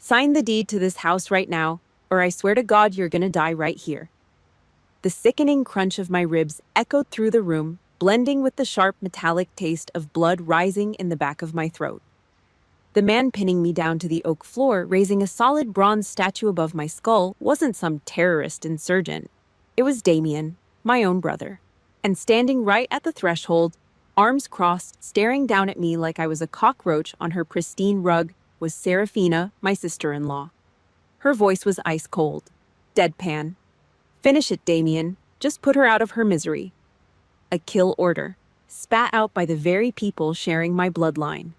Sign the deed to this house right now, or I swear to God you're gonna die right here." The sickening crunch of my ribs echoed through the room, blending with the sharp metallic taste of blood rising in the back of my throat. The man pinning me down to the oak floor, raising a solid bronze statue above my skull, wasn't some terrorist insurgent. It was Damien, my own brother. And standing right at the threshold, arms crossed, staring down at me like I was a cockroach on her pristine rug, was Serafina, my sister-in-law. Her voice was ice cold, deadpan. "Finish it, Damien. Just put her out of her misery." A kill order, spat out by the very people sharing my bloodline.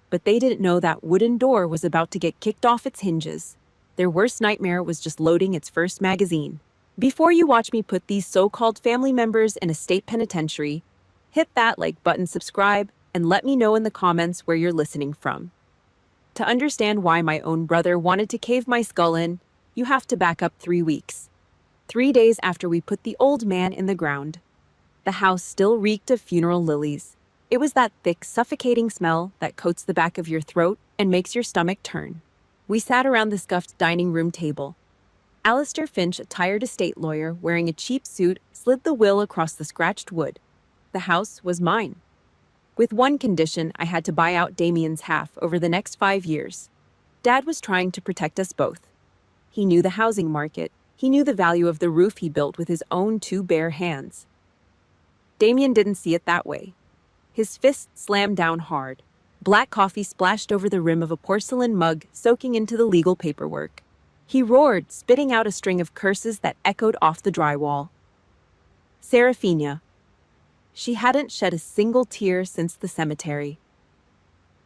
But they didn't know that wooden door was about to get kicked off its hinges. Their worst nightmare was just loading its first magazine. Before you watch me put these so-called family members in a state penitentiary, hit that like button, subscribe, and let me know in the comments where you're listening from. To understand why my own brother wanted to cave my skull in, you have to back up 3 weeks. 3 days after we put the old man in the ground. The house still reeked of funeral lilies. It was that thick, suffocating smell that coats the back of your throat and makes your stomach turn. We sat around the scuffed dining room table. Alistair Finch, a tired estate lawyer wearing a cheap suit, slid the will across the scratched wood. The house was mine. With one condition, I had to buy out Damien's half over the next 5 years. Dad was trying to protect us both. He knew the housing market. He knew the value of the roof he built with his own 2 bare hands. Damien didn't see it that way. His fist slammed down hard. Black coffee splashed over the rim of a porcelain mug, soaking into the legal paperwork. He roared, spitting out a string of curses that echoed off the drywall. Serafina. She hadn't shed a single tear since the cemetery.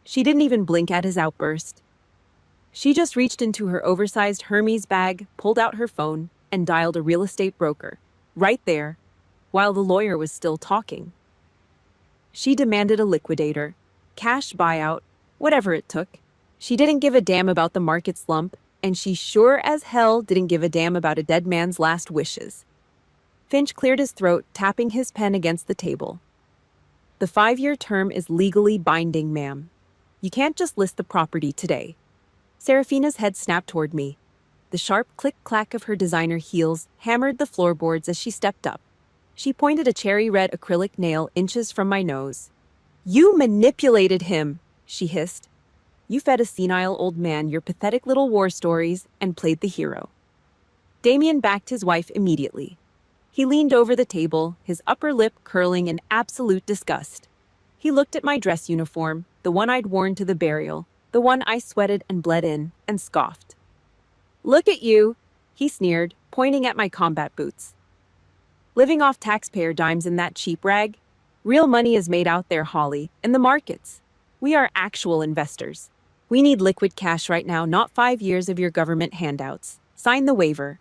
She didn't even blink at his outburst. She just reached into her oversized Hermes bag, pulled out her phone, and dialed a real estate broker. Right there, while the lawyer was still talking. She demanded a liquidator, cash buyout, whatever it took. She didn't give a damn about the market slump, and she sure as hell didn't give a damn about a dead man's last wishes. Finch cleared his throat, tapping his pen against the table. "The 5-year term is legally binding, ma'am. You can't just list the property today." Serafina's head snapped toward me. The sharp click-clack of her designer heels hammered the floorboards as she stepped up. She pointed a cherry-red acrylic nail inches from my nose. "You manipulated him," she hissed. "You fed a senile old man your pathetic little war stories and played the hero." Damien backed his wife immediately. He leaned over the table, his upper lip curling in absolute disgust. He looked at my dress uniform, the one I'd worn to the burial, the one I sweated and bled in, and scoffed. "Look at you," he sneered, pointing at my combat boots. "Living off taxpayer dimes in that cheap rag? Real money is made out there, Holly, in the markets. We are actual investors. We need liquid cash right now, not 5 years of your government handouts. Sign the waiver."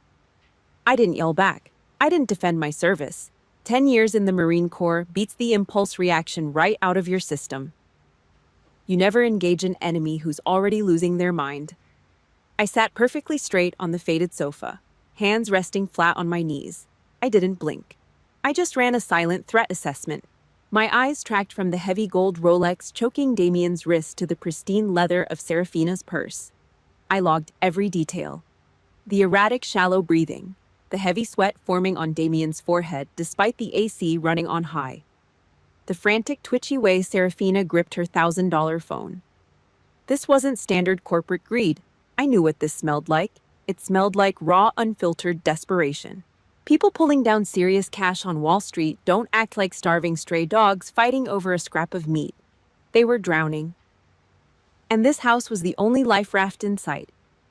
I didn't yell back. I didn't defend my service. 10 years in the Marine Corps beats the impulse reaction right out of your system. You never engage an enemy who's already losing their mind. I sat perfectly straight on the faded sofa, hands resting flat on my knees. I didn't blink. I just ran a silent threat assessment. My eyes tracked from the heavy gold Rolex choking Damien's wrist to the pristine leather of Serafina's purse. I logged every detail. The erratic, shallow breathing, the heavy sweat forming on Damien's forehead despite the AC running on high. The frantic, twitchy way Serafina gripped her $1,000 phone. This wasn't standard corporate greed. I knew what this smelled like. It smelled like raw, unfiltered desperation. People pulling down serious cash on Wall Street don't act like starving stray dogs fighting over a scrap of meat. They were drowning. And this house was the only life raft in sight.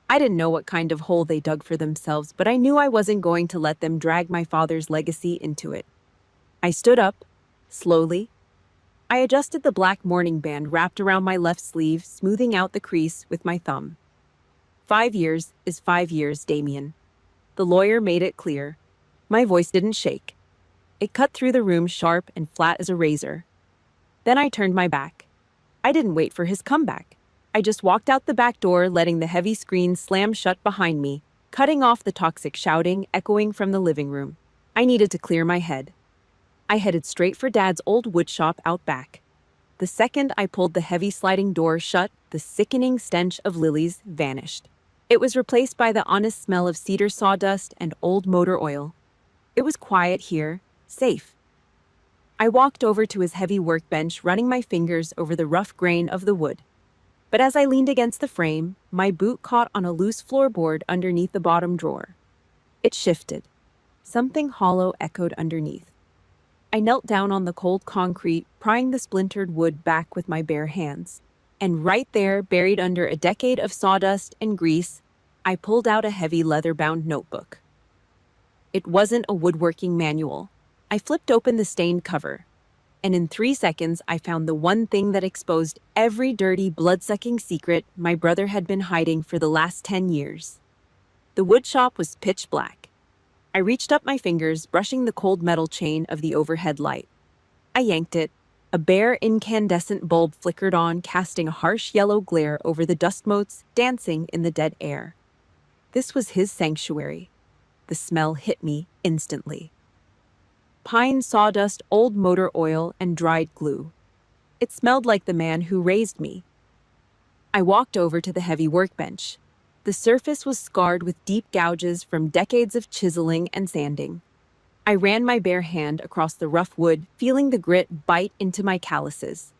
I didn't know what kind of hole they dug for themselves, but I knew I wasn't going to let them drag my father's legacy into it. I stood up, slowly. I adjusted the black mourning band wrapped around my left sleeve, smoothing out the crease with my thumb. 5 years is 5 years, Damien. The lawyer made it clear. My voice didn't shake. It cut through the room sharp and flat as a razor. Then I turned my back. I didn't wait for his comeback. I just walked out the back door, letting the heavy screen slam shut behind me, cutting off the toxic shouting echoing from the living room. I needed to clear my head. I headed straight for Dad's old woodshop out back. The second I pulled the heavy sliding door shut, the sickening stench of lilies vanished. It was replaced by the honest smell of cedar sawdust and old motor oil. It was quiet here, safe. I walked over to his heavy workbench, running my fingers over the rough grain of the wood. But as I leaned against the frame, my boot caught on a loose floorboard underneath the bottom drawer. It shifted. Something hollow echoed underneath. I knelt down on the cold concrete, prying the splintered wood back with my bare hands. And right there, buried under a decade of sawdust and grease, I pulled out a heavy leather-bound notebook. It wasn't a woodworking manual. I flipped open the stained cover, and in 3 seconds I found the one thing that exposed every dirty, blood-sucking secret my brother had been hiding for the last 10 years. The woodshop was pitch black. I reached up my fingers, brushing the cold metal chain of the overhead light. I yanked it. A bare, incandescent bulb flickered on, casting a harsh yellow glare over the dust motes dancing in the dead air. This was his sanctuary. The smell hit me instantly. Pine, sawdust, old motor oil, and dried glue. It smelled like the man who raised me. I walked over to the heavy workbench. The surface was scarred with deep gouges from decades of chiseling and sanding. I ran my bare hand across the rough wood, feeling the grit bite into my calluses.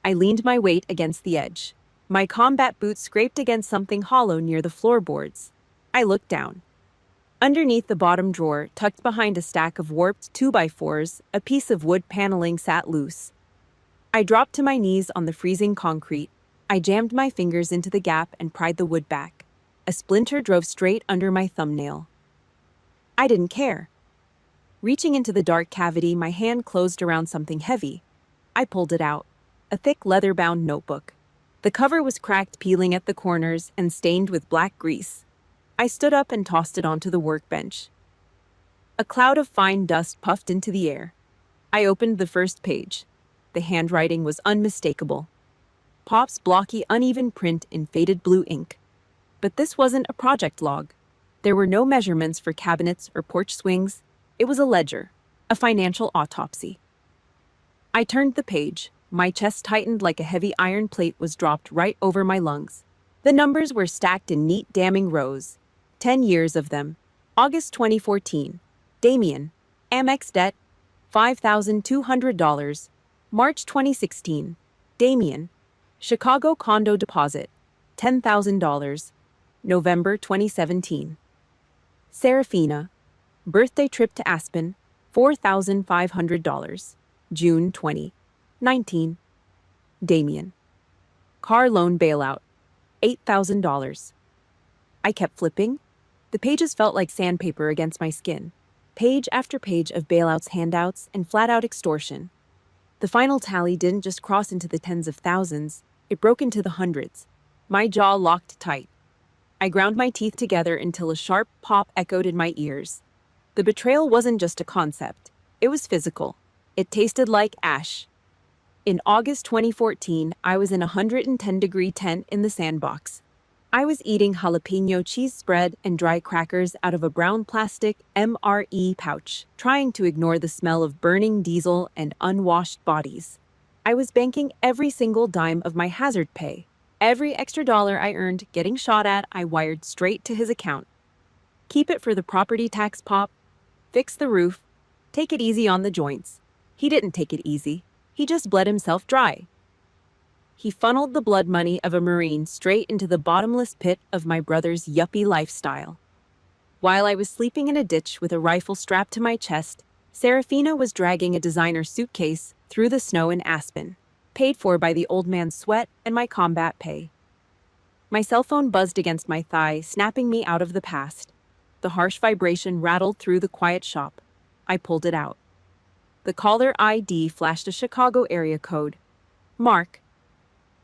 I leaned my weight against the edge. My combat boots scraped against something hollow near the floorboards. I looked down. Underneath the bottom drawer, tucked behind a stack of warped 2x4s, a piece of wood paneling sat loose. I dropped to my knees on the freezing concrete. I jammed my fingers into the gap and pried the wood back. A splinter drove straight under my thumbnail. I didn't care. Reaching into the dark cavity, my hand closed around something heavy. I pulled it out. A thick leather-bound notebook. The cover was cracked, peeling at the corners, and stained with black grease. I stood up and tossed it onto the workbench. A cloud of fine dust puffed into the air. I opened the first page. The handwriting was unmistakable. Pop's blocky, uneven print in faded blue ink. But this wasn't a project log. There were no measurements for cabinets or porch swings. It was a ledger, a financial autopsy. I turned the page. My chest tightened like a heavy iron plate was dropped right over my lungs. The numbers were stacked in neat, damning rows. 10 years of them. August 2014. Damien. Amex debt. $5,200. March 2016. Damien. Chicago condo deposit. $10,000. November 2017. Serafina. Birthday trip to Aspen. $4,500. June 2019. Damien. Car loan bailout. $8,000. I kept flipping. The pages felt like sandpaper against my skin. Page after page of bailouts, handouts, and flat-out extortion. The final tally didn't just cross into the tens of thousands, it broke into the hundreds. My jaw locked tight. I ground my teeth together until a sharp pop echoed in my ears. The betrayal wasn't just a concept. It was physical. It tasted like ash. In August 2014, I was in a 110-degree tent in the sandbox. I was eating jalapeno cheese spread and dry crackers out of a brown plastic MRE pouch, trying to ignore the smell of burning diesel and unwashed bodies. I was banking every single dime of my hazard pay. Every extra dollar I earned getting shot at, I wired straight to his account. Keep it for the property tax, Pop. Fix the roof. Take it easy on the joints. He didn't take it easy. He just bled himself dry. He funneled the blood money of a Marine straight into the bottomless pit of my brother's yuppie lifestyle. While I was sleeping in a ditch with a rifle strapped to my chest, Serafina was dragging a designer suitcase through the snow in Aspen, paid for by the old man's sweat and my combat pay. My cell phone buzzed against my thigh, snapping me out of the past. The harsh vibration rattled through the quiet shop. I pulled it out. The caller ID flashed a Chicago area code. Mark.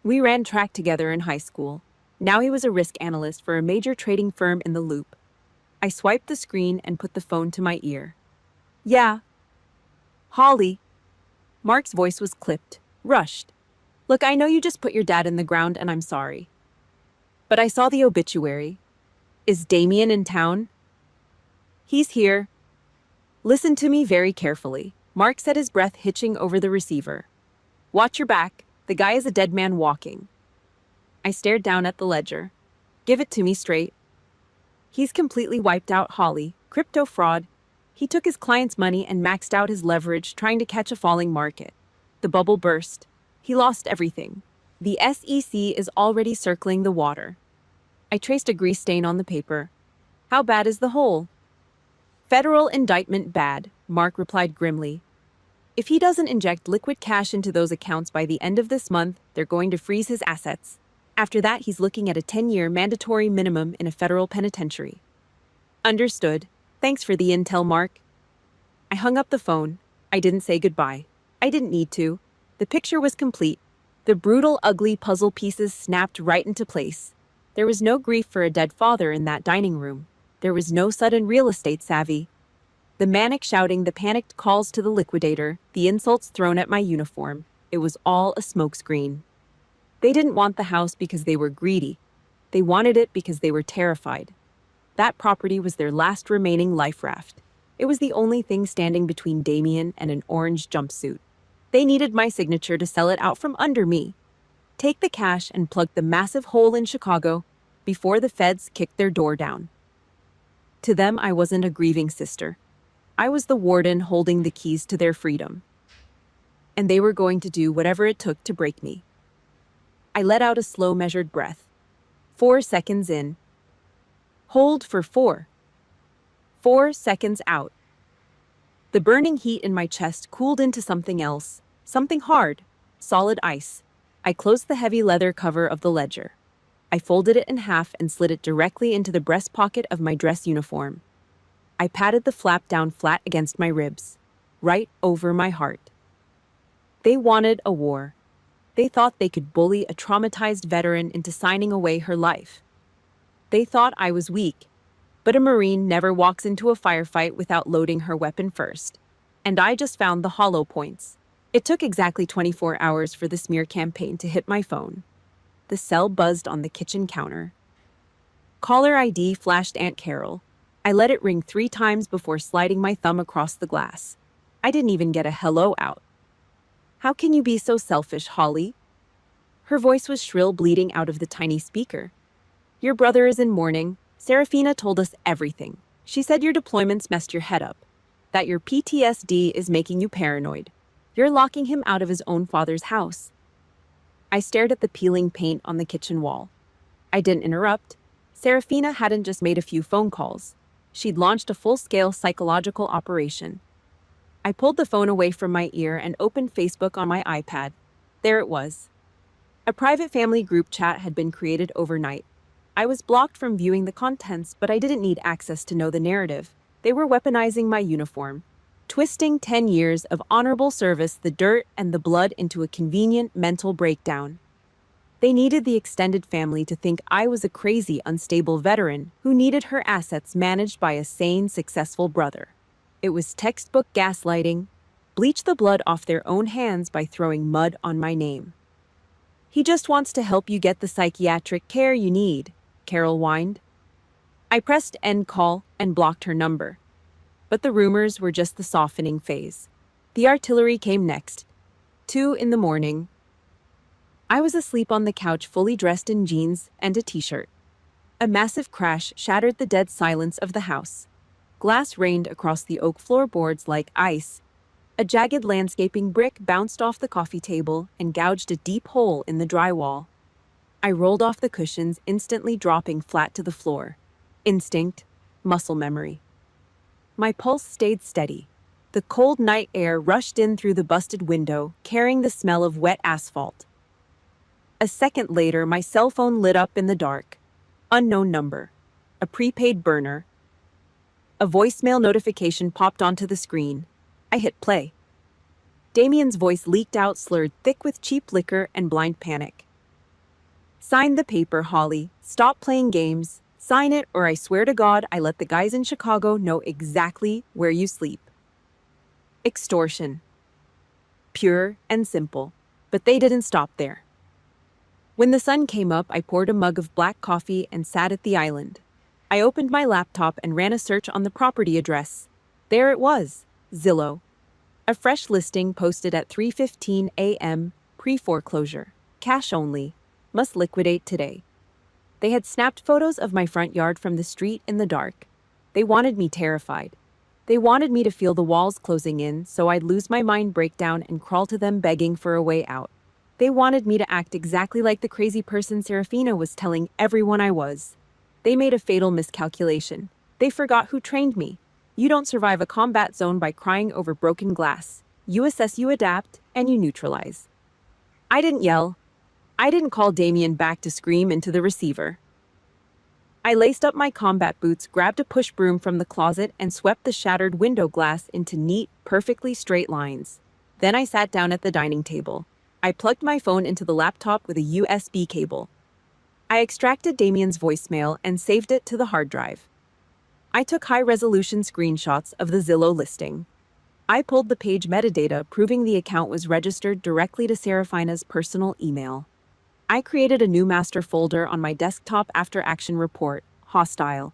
We ran track together in high school. Now he was a risk analyst for a major trading firm in the Loop. I swiped the screen and put the phone to my ear. Yeah. Holly. Mark's voice was clipped, rushed. Look, I know you just put your dad in the ground and I'm sorry. But I saw the obituary. Is Damien in town? He's here. Listen to me very carefully. Mark said, his breath hitching over the receiver. Watch your back. The guy is a dead man walking. I stared down at the ledger. Give it to me straight. He's completely wiped out Holly, crypto fraud. He took his client's money and maxed out his leverage trying to catch a falling market. The bubble burst. He lost everything. The SEC is already circling the water. I traced a grease stain on the paper. How bad is the hole? Federal indictment bad, Mark replied grimly. If he doesn't inject liquid cash into those accounts by the end of this month, they're going to freeze his assets. After that, he's looking at a 10-year mandatory minimum in a federal penitentiary. Understood. Thanks for the intel, Mark. I hung up the phone. I didn't say goodbye. I didn't need to. The picture was complete. The brutal, ugly puzzle pieces snapped right into place. There was no grief for a dead father in that dining room. There was no sudden real estate savvy. The manic shouting, the panicked calls to the liquidator, the insults thrown at my uniform. It was all a smokescreen. They didn't want the house because they were greedy. They wanted it because they were terrified. That property was their last remaining life raft. It was the only thing standing between Damien and an orange jumpsuit. They needed my signature to sell it out from under me. Take the cash and plug the massive hole in Chicago before the feds kicked their door down. To them, I wasn't a grieving sister. I was the warden holding the keys to their freedom. And they were going to do whatever it took to break me. I let out a slow, measured breath. 4 seconds in. Hold for 4. 4 seconds out. The burning heat in my chest cooled into something else, something hard, solid ice. I closed the heavy leather cover of the ledger. I folded it in half and slid it directly into the breast pocket of my dress uniform. I patted the flap down flat against my ribs, right over my heart. They wanted a war. They thought they could bully a traumatized veteran into signing away her life. They thought I was weak, but a Marine never walks into a firefight without loading her weapon first. And I just found the hollow points. It took exactly 24 hours for the smear campaign to hit my phone. The cell buzzed on the kitchen counter. Caller ID flashed Aunt Carol. I let it ring 3 times before sliding my thumb across the glass. I didn't even get a hello out. How can you be so selfish, Holly? Her voice was shrill, bleeding out of the tiny speaker. Your brother is in mourning. Serafina told us everything. She said your deployments messed your head up, that your PTSD is making you paranoid. You're locking him out of his own father's house. I stared at the peeling paint on the kitchen wall. I didn't interrupt. Serafina hadn't just made a few phone calls. She'd launched a full-scale psychological operation. I pulled the phone away from my ear and opened Facebook on my iPad. There it was. A private family group chat had been created overnight. I was blocked from viewing the contents, but I didn't need access to know the narrative. They were weaponizing my uniform, twisting 10 years of honorable service, the dirt and the blood, into a convenient mental breakdown. They needed the extended family to think I was a crazy, unstable veteran who needed her assets managed by a sane, successful brother. It was textbook gaslighting. Bleach the blood off their own hands by throwing mud on my name. He just wants to help you get the psychiatric care you need, Carol whined. I pressed end call and blocked her number. But the rumors were just the softening phase. The artillery came next. 2 in the morning. I was asleep on the couch, fully dressed in jeans and a t-shirt. A massive crash shattered the dead silence of the house. Glass rained across the oak floorboards like ice. A jagged landscaping brick bounced off the coffee table and gouged a deep hole in the drywall. I rolled off the cushions, instantly dropping flat to the floor. Instinct, muscle memory. My pulse stayed steady. The cold night air rushed in through the busted window, carrying the smell of wet asphalt. A second later, my cell phone lit up in the dark. Unknown number. A prepaid burner. A voicemail notification popped onto the screen. I hit play. Damien's voice leaked out, slurred, thick with cheap liquor and blind panic. Sign the paper, Holly. Stop playing games. Sign it, or I swear to God I let the guys in Chicago know exactly where you sleep. Extortion. Pure and simple. But they didn't stop there. When the sun came up, I poured a mug of black coffee and sat at the island. I opened my laptop and ran a search on the property address. There it was, Zillow. A fresh listing posted at 3:15 a.m., pre-foreclosure. Cash only. Must liquidate today. They had snapped photos of my front yard from the street in the dark. They wanted me terrified. They wanted me to feel the walls closing in so I'd lose my mind breakdown and crawl to them begging for a way out. They wanted me to act exactly like the crazy person Serafina was telling everyone I was. They made a fatal miscalculation. They forgot who trained me. You don't survive a combat zone by crying over broken glass. You assess, you adapt, and you neutralize. I didn't yell. I didn't call Damien back to scream into the receiver. I laced up my combat boots, grabbed a push broom from the closet, and swept the shattered window glass into neat, perfectly straight lines. Then I sat down at the dining table. I plugged my phone into the laptop with a USB cable. I extracted Damien's voicemail and saved it to the hard drive. I took high-resolution screenshots of the Zillow listing. I pulled the page metadata proving the account was registered directly to Serafina's personal email. I created a new master folder on my desktop after action report, hostile.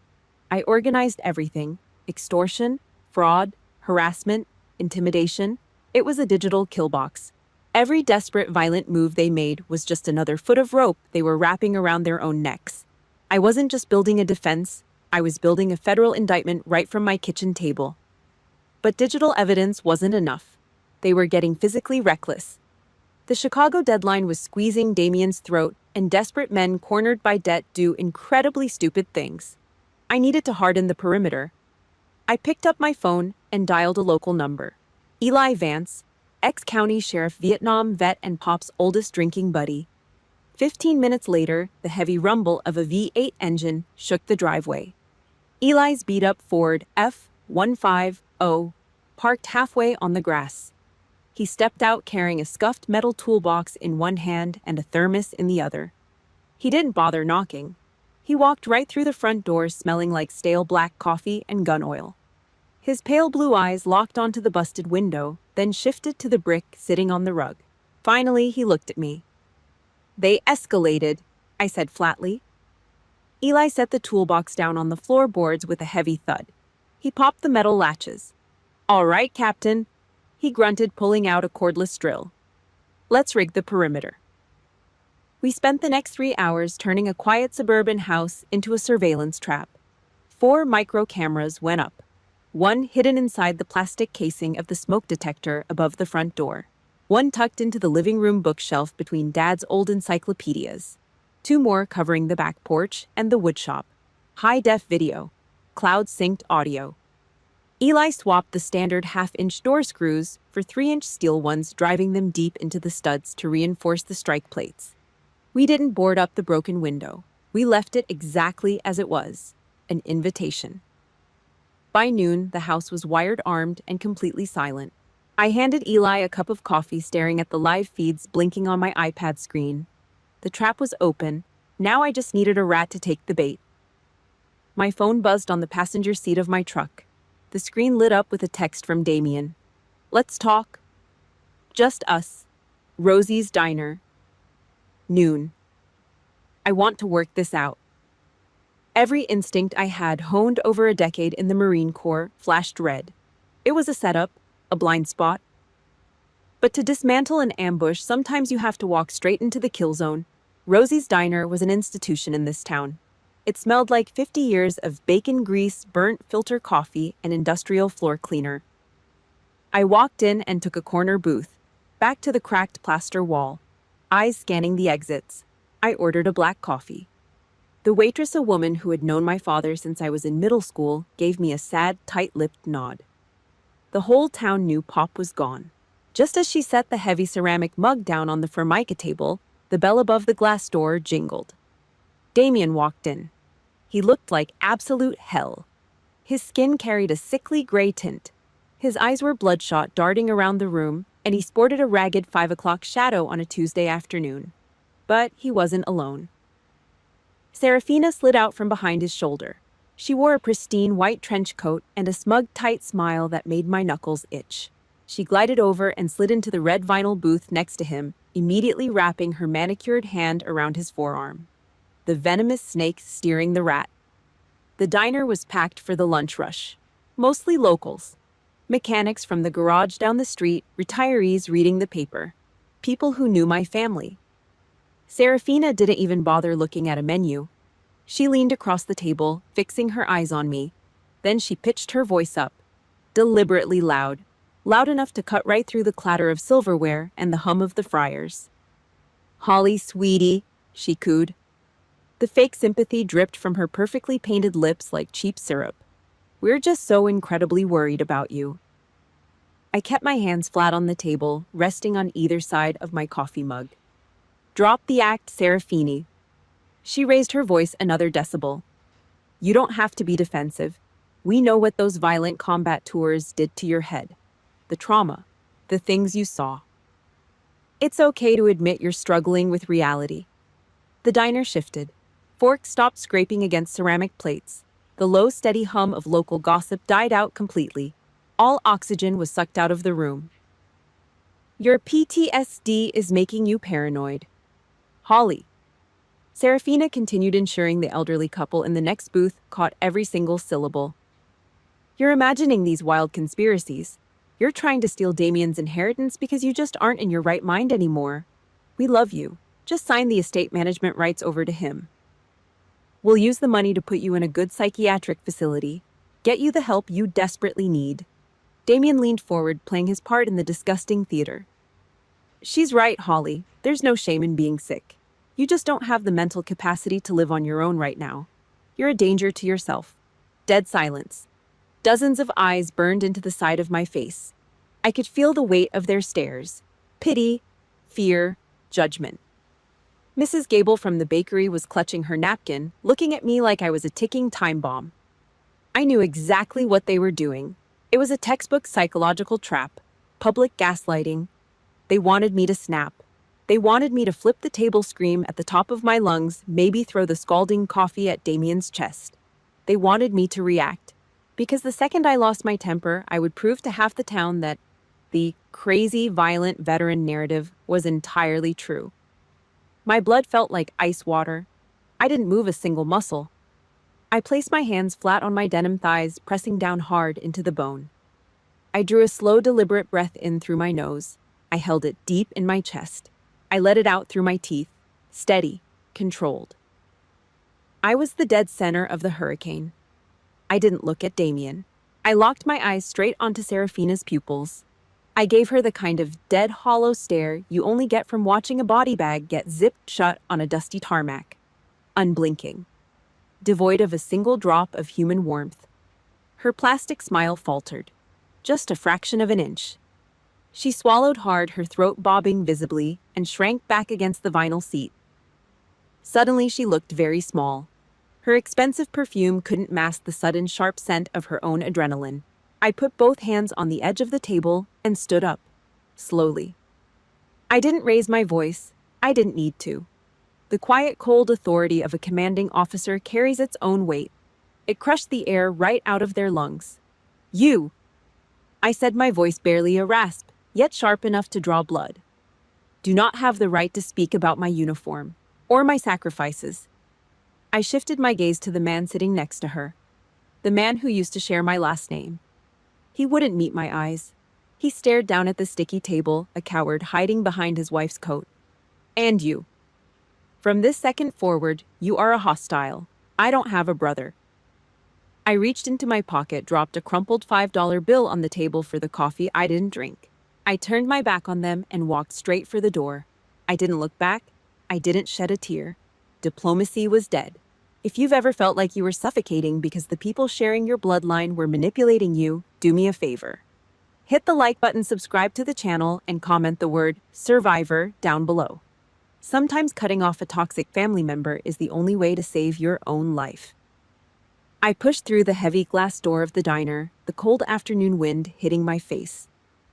I organized everything: extortion, fraud, harassment, intimidation. It was a digital kill box. Every desperate, violent move they made was just another foot of rope they were wrapping around their own necks. I wasn't just building a defense, I was building a federal indictment right from my kitchen table. But digital evidence wasn't enough. They were getting physically reckless. The Chicago deadline was squeezing Damien's throat, and desperate men cornered by debt do incredibly stupid things. I needed to harden the perimeter. I picked up my phone and dialed a local number. Eli Vance, ex-county sheriff, Vietnam vet and Pop's oldest drinking buddy. 15 minutes later, the heavy rumble of a V8 engine shook the driveway. Eli's beat-up Ford F-150 parked halfway on the grass. He stepped out carrying a scuffed metal toolbox in one hand and a thermos in the other. He didn't bother knocking. He walked right through the front door smelling like stale black coffee and gun oil. His pale blue eyes locked onto the busted window, then shifted to the brick sitting on the rug. Finally, he looked at me. "They escalated," I said flatly. Eli set the toolbox down on the floorboards with a heavy thud. He popped the metal latches. "All right, Captain," he grunted, pulling out a cordless drill. "Let's rig the perimeter." We spent the next 3 hours turning a quiet suburban house into a surveillance trap. 4 micro cameras went up, one hidden inside the plastic casing of the smoke detector above the front door, one tucked into the living room bookshelf between Dad's old encyclopedias, 2 more covering the back porch and the woodshop. High-def video, cloud-synced audio. Eli swapped the standard half-inch door screws for 3-inch steel ones, driving them deep into the studs to reinforce the strike plates. We didn't board up the broken window. We left it exactly as it was, an invitation. By noon, the house was wired-armed and completely silent. I handed Eli a cup of coffee, staring at the live feeds blinking on my iPad screen. The trap was open. Now I just needed a rat to take the bait. My phone buzzed on the passenger seat of my truck. The screen lit up with a text from Damien. "Let's talk." Just us. Rosie's Diner. Noon. I want to work this out. Every instinct I had, honed over a decade in the Marine Corps, flashed red. It was a setup, a blind spot. But to dismantle an ambush, sometimes you have to walk straight into the kill zone. Rosie's Diner was an institution in this town. It smelled like 50 years of bacon grease, burnt filter coffee, and industrial floor cleaner. I walked in and took a corner booth, back to the cracked plaster wall, eyes scanning the exits. I ordered a black coffee. The waitress, a woman who had known my father since I was in middle school, gave me a sad, tight-lipped nod. The whole town knew Pop was gone. Just as she set the heavy ceramic mug down on the formica table, the bell above the glass door jingled. Damien walked in. He looked like absolute hell. His skin carried a sickly gray tint. His eyes were bloodshot, darting around the room, and he sported a ragged 5 o'clock shadow on a Tuesday afternoon. But he wasn't alone. Serafina slid out from behind his shoulder. She wore a pristine white trench coat and a smug, tight smile that made my knuckles itch. She glided over and slid into the red vinyl booth next to him, immediately wrapping her manicured hand around his forearm. The venomous snake steering the rat. The diner was packed for the lunch rush. Mostly locals. Mechanics from the garage down the street, retirees reading the paper. People who knew my family. Serafina didn't even bother looking at a menu. She leaned across the table, fixing her eyes on me. Then she pitched her voice up, deliberately loud, loud enough to cut right through the clatter of silverware and the hum of the fryers. "Holly, sweetie," she cooed. The fake sympathy dripped from her perfectly painted lips like cheap syrup. "We're just so incredibly worried about you." I kept my hands flat on the table, resting on either side of my coffee mug. "Drop the act, Serafini." She raised her voice another decibel. "You don't have to be defensive. We know what those violent combat tours did to your head. The trauma, the things you saw. It's okay to admit you're struggling with reality." The diner shifted. Forks stopped scraping against ceramic plates. The low, steady hum of local gossip died out completely. All oxygen was sucked out of the room. "Your PTSD is making you paranoid." "Holly." Serafina continued, ensuring the elderly couple in the next booth caught every single syllable. "You're imagining these wild conspiracies. You're trying to steal Damien's inheritance because you just aren't in your right mind anymore. We love you. Just sign the estate management rights over to him. We'll use the money to put you in a good psychiatric facility, get you the help you desperately need." Damien leaned forward, playing his part in the disgusting theater. "She's right, Holly. There's no shame in being sick. You just don't have the mental capacity to live on your own right now. You're a danger to yourself." Dead silence. Dozens of eyes burned into the side of my face. I could feel the weight of their stares. Pity, fear, judgment. Mrs. Gable from the bakery was clutching her napkin, looking at me like I was a ticking time bomb. I knew exactly what they were doing. It was a textbook psychological trap, public gaslighting. They wanted me to snap. They wanted me to flip the table, scream at the top of my lungs, maybe throw the scalding coffee at Damien's chest. They wanted me to react, because the second I lost my temper, I would prove to half the town that the crazy, violent veteran narrative was entirely true. My blood felt like ice water. I didn't move a single muscle. I placed my hands flat on my denim thighs, pressing down hard into the bone. I drew a slow, deliberate breath in through my nose. I held it deep in my chest. I let it out through my teeth, steady, controlled. I was the dead center of the hurricane. I didn't look at Damien. I locked my eyes straight onto Serafina's pupils. I gave her the kind of dead, hollow stare you only get from watching a body bag get zipped shut on a dusty tarmac. Unblinking. Devoid of a single drop of human warmth. Her plastic smile faltered. Just a fraction of an inch. She swallowed hard, her throat bobbing visibly, and shrank back against the vinyl seat. Suddenly she looked very small. Her expensive perfume couldn't mask the sudden sharp scent of her own adrenaline. I put both hands on the edge of the table and stood up, slowly. I didn't raise my voice. I didn't need to. The quiet, cold authority of a commanding officer carries its own weight. It crushed the air right out of their lungs. "You!" I said, my voice barely a rasp, yet sharp enough to draw blood. "Do not have the right to speak about my uniform, or my sacrifices." I shifted my gaze to the man sitting next to her, the man who used to share my last name. He wouldn't meet my eyes. He stared down at the sticky table, a coward hiding behind his wife's coat. "And you. From this second forward, you are a hostile. I don't have a brother." I reached into my pocket, dropped a crumpled $5 bill on the table for the coffee I didn't drink. I turned my back on them and walked straight for the door. I didn't look back. I didn't shed a tear. Diplomacy was dead. If you've ever felt like you were suffocating because the people sharing your bloodline were manipulating you, do me a favor. Hit the like button, subscribe to the channel, and comment the word "survivor" down below. Sometimes cutting off a toxic family member is the only way to save your own life. I pushed through the heavy glass door of the diner, the cold afternoon wind hitting my face.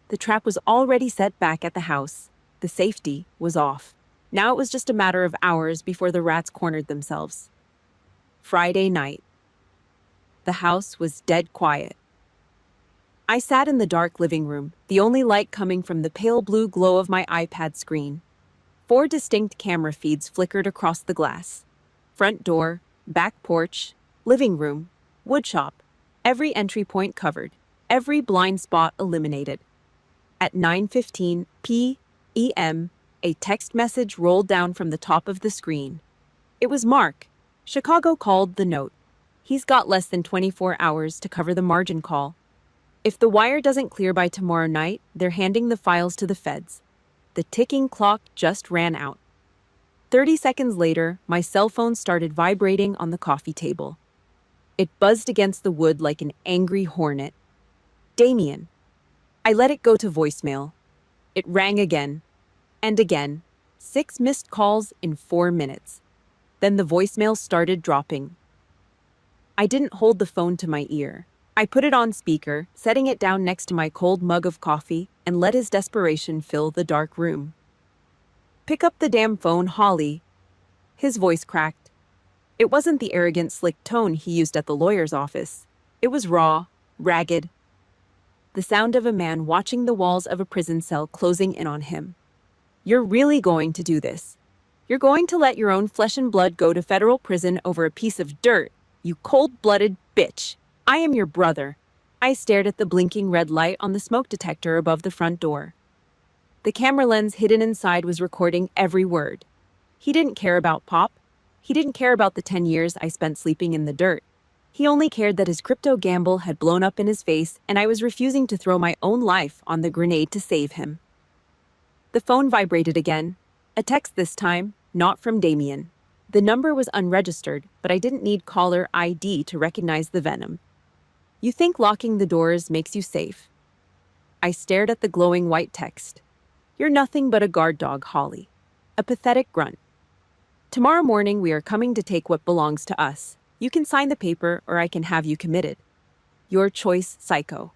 The trap was already set back at the house. The safety was off. Now it was just a matter of hours before the rats cornered themselves. Friday night. The house was dead quiet. I sat in the dark living room, the only light coming from the pale blue glow of my iPad screen. 4 distinct camera feeds flickered across the glass. Front door, back porch, living room, woodshop, every entry point covered, every blind spot eliminated. At 9:15 p.m., a text message rolled down from the top of the screen. It was Mark. Chicago called the note. He's got less than 24 hours to cover the margin call. If the wire doesn't clear by tomorrow night, they're handing the files to the feds. The ticking clock just ran out. 30 seconds later, my cell phone started vibrating on the coffee table. It buzzed against the wood like an angry hornet. Damien. I let it go to voicemail. It rang again. And again. 6 missed calls in 4 minutes. Then the voicemail started dropping. I didn't hold the phone to my ear. I put it on speaker, setting it down next to my cold mug of coffee, and let his desperation fill the dark room. "Pick up the damn phone, Holly." His voice cracked. It wasn't the arrogant, slick tone he used at the lawyer's office. It was raw, ragged. The sound of a man watching the walls of a prison cell closing in on him. "You're really going to do this? You're going to let your own flesh and blood go to federal prison over a piece of dirt, you cold-blooded bitch. I am your brother." I stared at the blinking red light on the smoke detector above the front door. The camera lens hidden inside was recording every word. He didn't care about Pop. He didn't care about the 10 years I spent sleeping in the dirt. He only cared that his crypto gamble had blown up in his face and I was refusing to throw my own life on the grenade to save him. The phone vibrated again. A text this time, not from Damien. The number was unregistered, but I didn't need caller ID to recognize the venom. "You think locking the doors makes you safe?" I stared at the glowing white text. "You're nothing but a guard dog, Holly. A pathetic grunt. Tomorrow morning we are coming to take what belongs to us. You can sign the paper or I can have you committed. Your choice, psycho."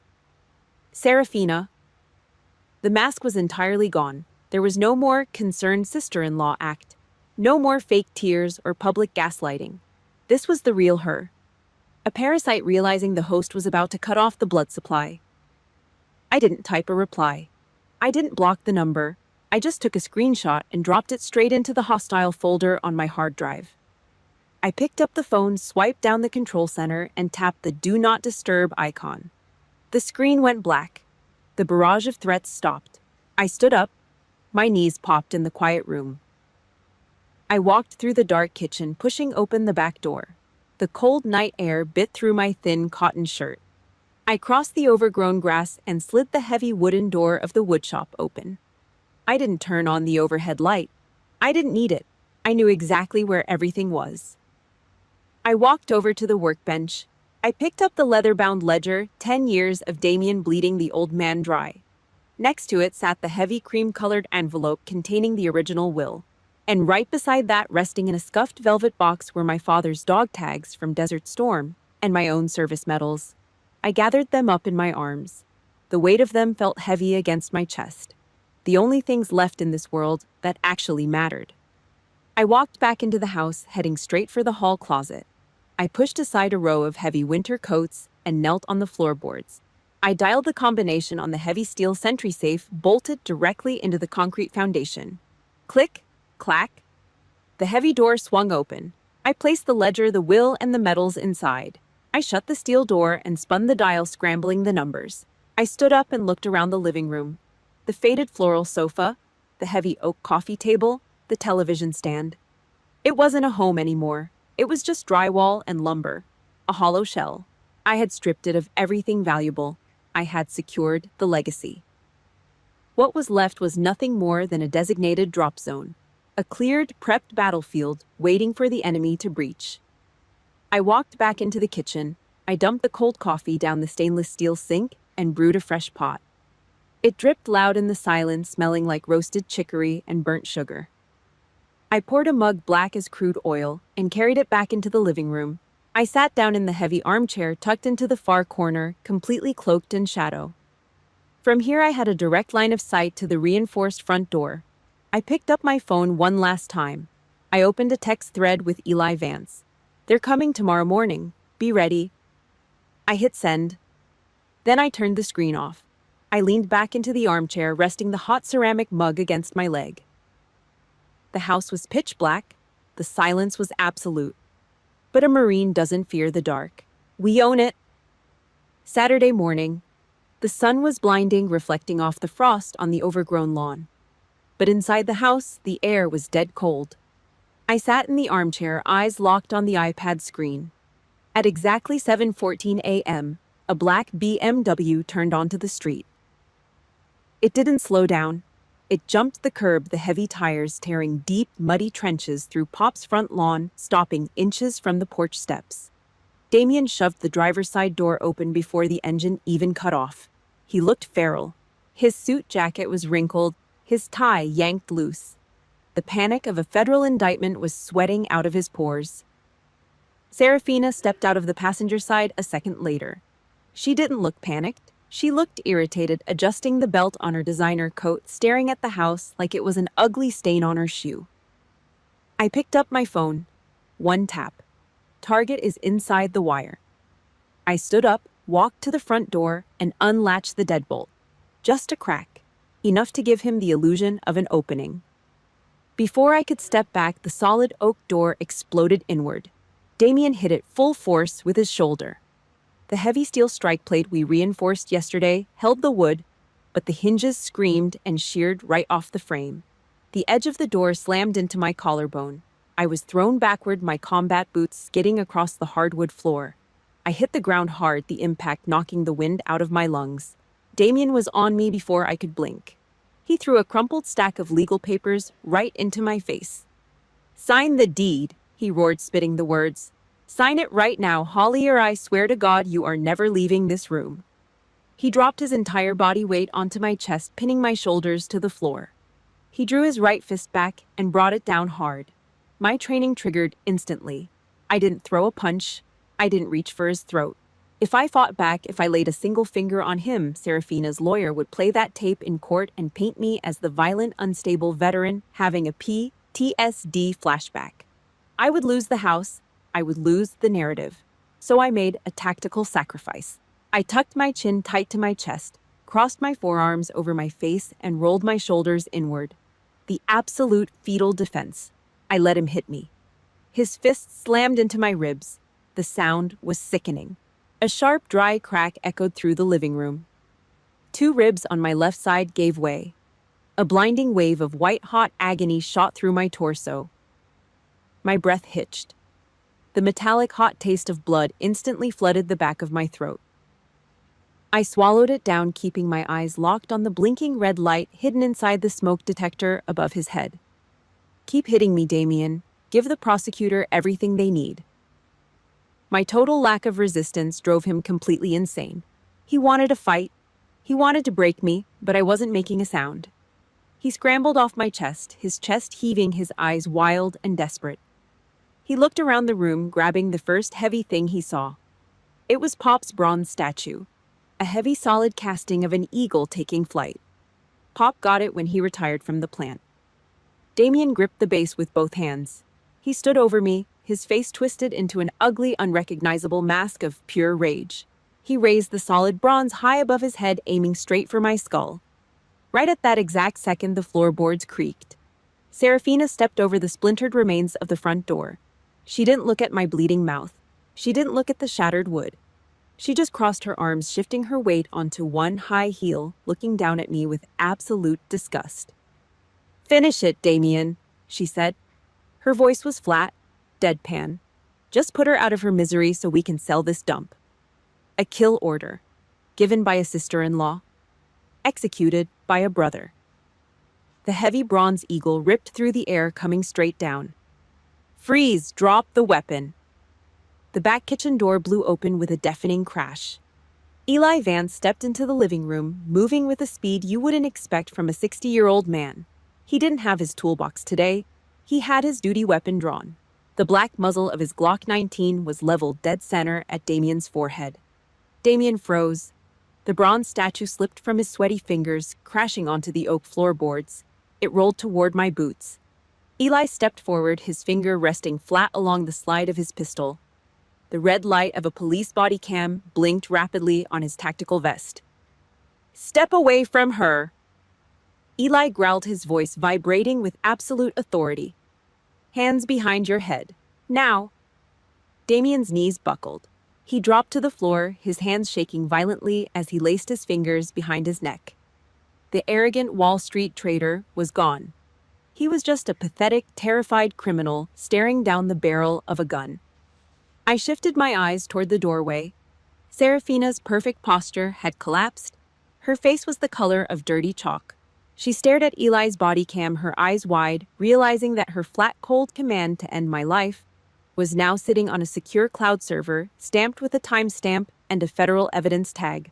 Serafina. The mask was entirely gone. There was no more concerned sister-in-law act. No more fake tears or public gaslighting. This was the real her. A parasite realizing the host was about to cut off the blood supply. I didn't type a reply. I didn't block the number. I just took a screenshot and dropped it straight into the hostile folder on my hard drive. I picked up the phone, swiped down the control center, and tapped the Do Not Disturb icon. The screen went black. The barrage of threats stopped. I stood up. My knees popped in the quiet room. I walked through the dark kitchen, pushing open the back door. The cold night air bit through my thin cotton shirt. I crossed the overgrown grass and slid the heavy wooden door of the woodshop open. I didn't turn on the overhead light. I didn't need it. I knew exactly where everything was. I walked over to the workbench. I picked up the leather-bound ledger, 10 years of Damien bleeding the old man dry. Next to it sat the heavy cream-colored envelope containing the original will. And right beside that, resting in a scuffed velvet box, were my father's dog tags from Desert Storm and my own service medals. I gathered them up in my arms. The weight of them felt heavy against my chest. The only things left in this world that actually mattered. I walked back into the house, heading straight for the hall closet. I pushed aside a row of heavy winter coats and knelt on the floorboards. I dialed the combination on the heavy steel sentry safe, bolted directly into the concrete foundation. Click, clack. The heavy door swung open. I placed the ledger, the will, and the medals inside. I shut the steel door and spun the dial, scrambling the numbers. I stood up and looked around the living room. The faded floral sofa, the heavy oak coffee table, the television stand. It wasn't a home anymore. It was just drywall and lumber, a hollow shell. I had stripped it of everything valuable. I had secured the legacy. What was left was nothing more than a designated drop zone, a cleared, prepped battlefield waiting for the enemy to breach. I walked back into the kitchen. I dumped the cold coffee down the stainless steel sink and brewed a fresh pot. It dripped loud in the silence, smelling like roasted chicory and burnt sugar. I poured a mug black as crude oil and carried it back into the living room. I sat down in the heavy armchair tucked into the far corner, completely cloaked in shadow. From here I had a direct line of sight to the reinforced front door. I picked up my phone one last time. I opened a text thread with Eli Vance. "They're coming tomorrow morning. Be ready." I hit send. Then I turned the screen off. I leaned back into the armchair, resting the hot ceramic mug against my leg. The house was pitch black. The silence was absolute. But a Marine doesn't fear the dark. We own it. Saturday morning. The sun was blinding, reflecting off the frost on the overgrown lawn. But inside the house, the air was dead cold. I sat in the armchair, eyes locked on the iPad screen. At exactly 7:14 a.m., a black BMW turned onto the street. It didn't slow down. It jumped the curb, the heavy tires tearing deep, muddy trenches through Pop's front lawn, stopping inches from the porch steps. Damien shoved the driver's side door open before the engine even cut off. He looked feral. His suit jacket was wrinkled, his tie yanked loose. The panic of a federal indictment was sweating out of his pores. Serafina stepped out of the passenger side a second later. She didn't look panicked. She looked irritated, adjusting the belt on her designer coat, staring at the house like it was an ugly stain on her shoe. I picked up my phone. One tap. Target is inside the wire. I stood up, walked to the front door, and unlatched the deadbolt. Just a crack, enough to give him the illusion of an opening. Before I could step back, the solid oak door exploded inward. Damien hit it full force with his shoulder. The heavy steel strike plate we reinforced yesterday held the wood, but the hinges screamed and sheared right off the frame. The edge of the door slammed into my collarbone. I was thrown backward, my combat boots skidding across the hardwood floor. I hit the ground hard, the impact knocking the wind out of my lungs. Damien was on me before I could blink. He threw a crumpled stack of legal papers right into my face. "Sign the deed," he roared, spitting the words. "Sign it right now, Holly, or I swear to God you are never leaving this room." He dropped his entire body weight onto my chest, pinning my shoulders to the floor. He drew his right fist back and brought it down hard. My training triggered instantly. I didn't throw a punch. I didn't reach for his throat. If I fought back, if I laid a single finger on him, Serafina's lawyer would play that tape in court and paint me as the violent, unstable veteran having a PTSD flashback. I would lose the house. I would lose the narrative. So I made a tactical sacrifice. I tucked my chin tight to my chest, crossed my forearms over my face, and rolled my shoulders inward. The absolute fetal defense. I let him hit me. His fists slammed into my ribs. The sound was sickening. A sharp, dry crack echoed through the living room. 2 ribs on my left side gave way. A blinding wave of white-hot agony shot through my torso. My breath hitched. The metallic hot taste of blood instantly flooded the back of my throat. I swallowed it down, keeping my eyes locked on the blinking red light hidden inside the smoke detector above his head. "Keep hitting me, Damien. Give the prosecutor everything they need." My total lack of resistance drove him completely insane. He wanted a fight. He wanted to break me, but I wasn't making a sound. He scrambled off my chest, his chest heaving, his eyes wild and desperate. He looked around the room, grabbing the first heavy thing he saw. It was Pop's bronze statue, a heavy solid casting of an eagle taking flight. Pop got it when he retired from the plant. Damien gripped the base with both hands. He stood over me, his face twisted into an ugly, unrecognizable mask of pure rage. He raised the solid bronze high above his head, aiming straight for my skull. Right at that exact second, the floorboards creaked. Serafina stepped over the splintered remains of the front door. She didn't look at my bleeding mouth. She didn't look at the shattered wood. She just crossed her arms, shifting her weight onto one high heel, looking down at me with absolute disgust. "Finish it, Damien," she said. Her voice was flat, deadpan. "Just put her out of her misery so we can sell this dump." A kill order, given by a sister-in-law, executed by a brother. The heavy bronze eagle ripped through the air, coming straight down. "Freeze! Drop the weapon!" The back kitchen door blew open with a deafening crash. Eli Vance stepped into the living room, moving with a speed you wouldn't expect from a 60-year-old man. He didn't have his toolbox today. He had his duty weapon drawn. The black muzzle of his Glock 19 was leveled dead center at Damien's forehead. Damien froze. The bronze statue slipped from his sweaty fingers, crashing onto the oak floorboards. It rolled toward my boots. Eli stepped forward, his finger resting flat along the slide of his pistol. The red light of a police body cam blinked rapidly on his tactical vest. "Step away from her!" Eli growled, his voice vibrating with absolute authority. "Hands behind your head. Now!" Damien's knees buckled. He dropped to the floor, his hands shaking violently as he laced his fingers behind his neck. The arrogant Wall Street trader was gone. He was just a pathetic, terrified criminal staring down the barrel of a gun. I shifted my eyes toward the doorway. Serafina's perfect posture had collapsed. Her face was the color of dirty chalk. She stared at Eli's body cam, her eyes wide, realizing that her flat, cold command to end my life was now sitting on a secure cloud server, stamped with a timestamp and a federal evidence tag.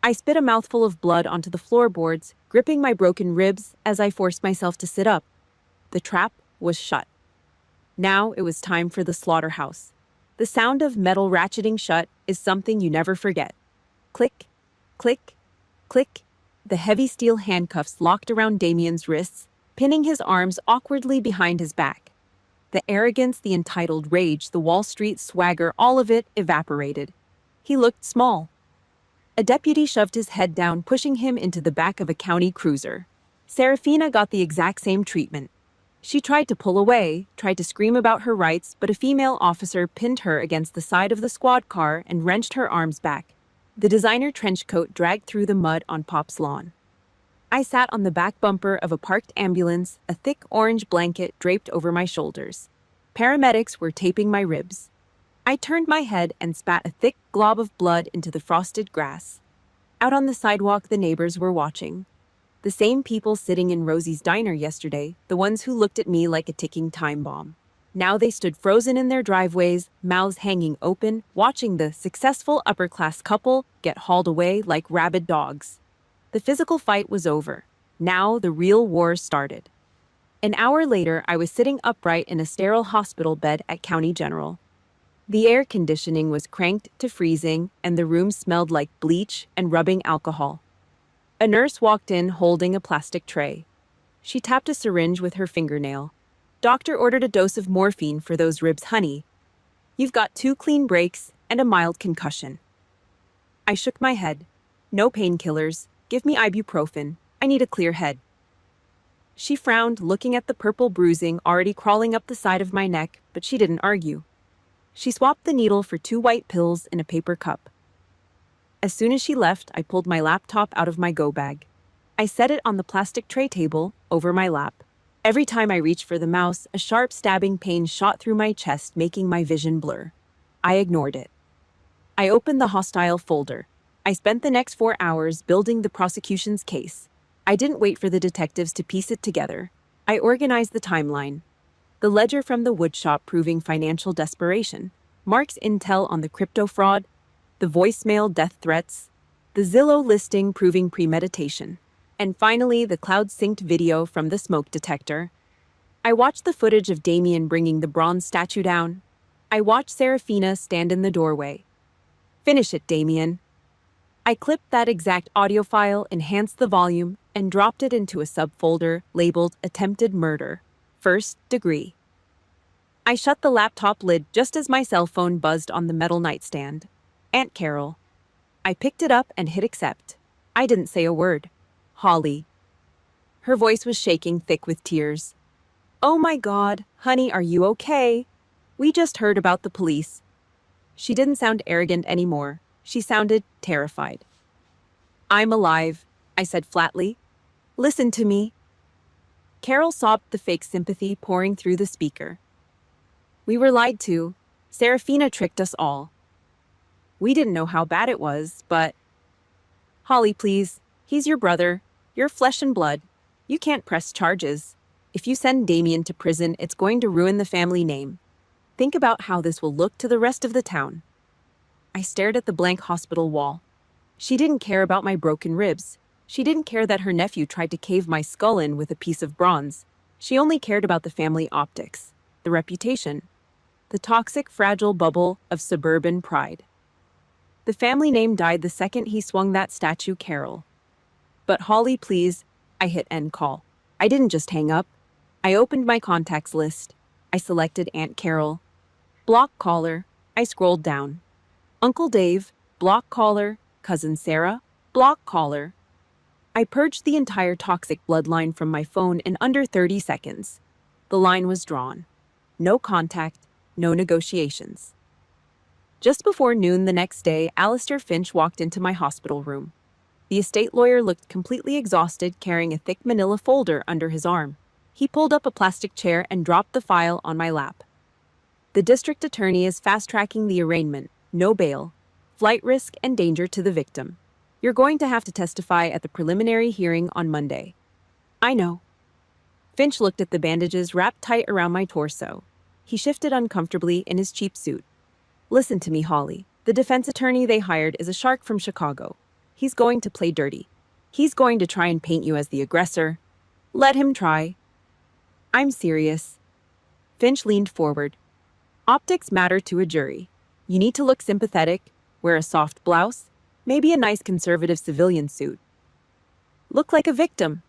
I spit a mouthful of blood onto the floorboards, gripping my broken ribs as I forced myself to sit up. The trap was shut. Now it was time for the slaughterhouse. The sound of metal ratcheting shut is something you never forget. Click, click, click. The heavy steel handcuffs locked around Damien's wrists, pinning his arms awkwardly behind his back. The arrogance, the entitled rage, the Wall Street swagger, all of it evaporated. He looked small. A deputy shoved his head down, pushing him into the back of a county cruiser. Serafina got the exact same treatment. She tried to pull away, tried to scream about her rights, but a female officer pinned her against the side of the squad car and wrenched her arms back. The designer trench coat dragged through the mud on Pop's lawn. I sat on the back bumper of a parked ambulance, a thick orange blanket draped over my shoulders. Paramedics were taping my ribs. I turned my head and spat a thick glob of blood into the frosted grass. Out on the sidewalk, the neighbors were watching. The same people sitting in Rosie's diner yesterday, the ones who looked at me like a ticking time bomb. Now they stood frozen in their driveways, mouths hanging open, watching the successful upper-class couple get hauled away like rabid dogs. The physical fight was over. Now the real war started. An hour later, I was sitting upright in a sterile hospital bed at County General. The air conditioning was cranked to freezing, and the room smelled like bleach and rubbing alcohol. A nurse walked in holding a plastic tray. She tapped a syringe with her fingernail. Doctor ordered a dose of morphine for those ribs, honey. You've got 2 clean breaks and a mild concussion. I shook my head. No painkillers. Give me ibuprofen. I need a clear head. She frowned, looking at the purple bruising already crawling up the side of my neck, but she didn't argue. She swapped the needle for 2 white pills in a paper cup. As soon as she left, I pulled my laptop out of my go bag. I set it on the plastic tray table over my lap. Every time I reached for the mouse, a sharp stabbing pain shot through my chest, making my vision blur. I ignored it. I opened the hostile folder. I spent the next 4 hours building the prosecution's case. I didn't wait for the detectives to piece it together. I organized the timeline. The ledger from the woodshop proving financial desperation, Mark's intel on the crypto fraud, the voicemail death threats, the Zillow listing proving premeditation, and finally the cloud-synced video from the smoke detector. I watched the footage of Damien bringing the bronze statue down. I watched Serafina stand in the doorway. Finish it, Damien. I clipped that exact audio file, enhanced the volume, and dropped it into a subfolder labeled Attempted Murder, First Degree. I shut the laptop lid just as my cell phone buzzed on the metal nightstand. Aunt Carol. I picked it up and hit accept. I didn't say a word. Holly. Her voice was shaking, thick with tears. Oh my God, honey, are you okay? We just heard about the police. She didn't sound arrogant anymore. She sounded terrified. I'm alive, I said flatly. Listen to me. Carol sobbed, the fake sympathy pouring through the speaker. We were lied to. Serafina tricked us all. We didn't know how bad it was, but... Holly, please. He's your brother. You're flesh and blood. You can't press charges. If you send Damien to prison, it's going to ruin the family name. Think about how this will look to the rest of the town. I stared at the blank hospital wall. She didn't care about my broken ribs. She didn't care that her nephew tried to cave my skull in with a piece of bronze. She only cared about the family optics, the reputation, the toxic, fragile bubble of suburban pride. The family name died the second he swung that statue, Carol. But Holly, please, I hit end call. I didn't just hang up. I opened my contacts list. I selected Aunt Carol. Block caller. I scrolled down. Uncle Dave, block caller. Cousin Sarah, block caller. I purged the entire toxic bloodline from my phone in under 30 seconds. The line was drawn. No contact, no negotiations. Just before noon the next day, Alistair Finch walked into my hospital room. The estate lawyer looked completely exhausted, carrying a thick manila folder under his arm. He pulled up a plastic chair and dropped the file on my lap. The district attorney is fast-tracking the arraignment, no bail, flight risk and danger to the victim. You're going to have to testify at the preliminary hearing on Monday. I know. Finch looked at the bandages wrapped tight around my torso. He shifted uncomfortably in his cheap suit. Listen to me, Holly. The defense attorney they hired is a shark from Chicago. He's going to play dirty. He's going to try and paint you as the aggressor. Let him try. I'm serious. Finch leaned forward. Optics matter to a jury. You need to look sympathetic, wear a soft blouse, maybe a nice conservative civilian suit. Look like a victim.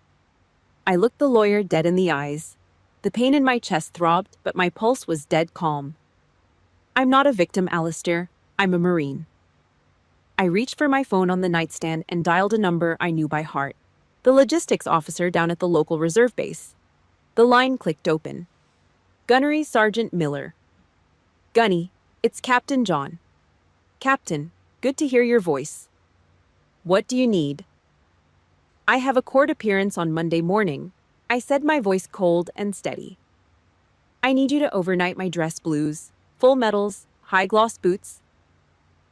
I looked the lawyer dead in the eyes. The pain in my chest throbbed, but my pulse was dead calm. I'm not a victim, Alistair. I'm a Marine. I reached for my phone on the nightstand and dialed a number I knew by heart. The logistics officer down at the local reserve base. The line clicked open. Gunnery Sergeant Miller. Gunny, it's Captain John. Captain, good to hear your voice. What do you need? I have a court appearance on Monday morning, I said, my voice cold and steady. I need you to overnight my dress blues, full medals, high-gloss boots.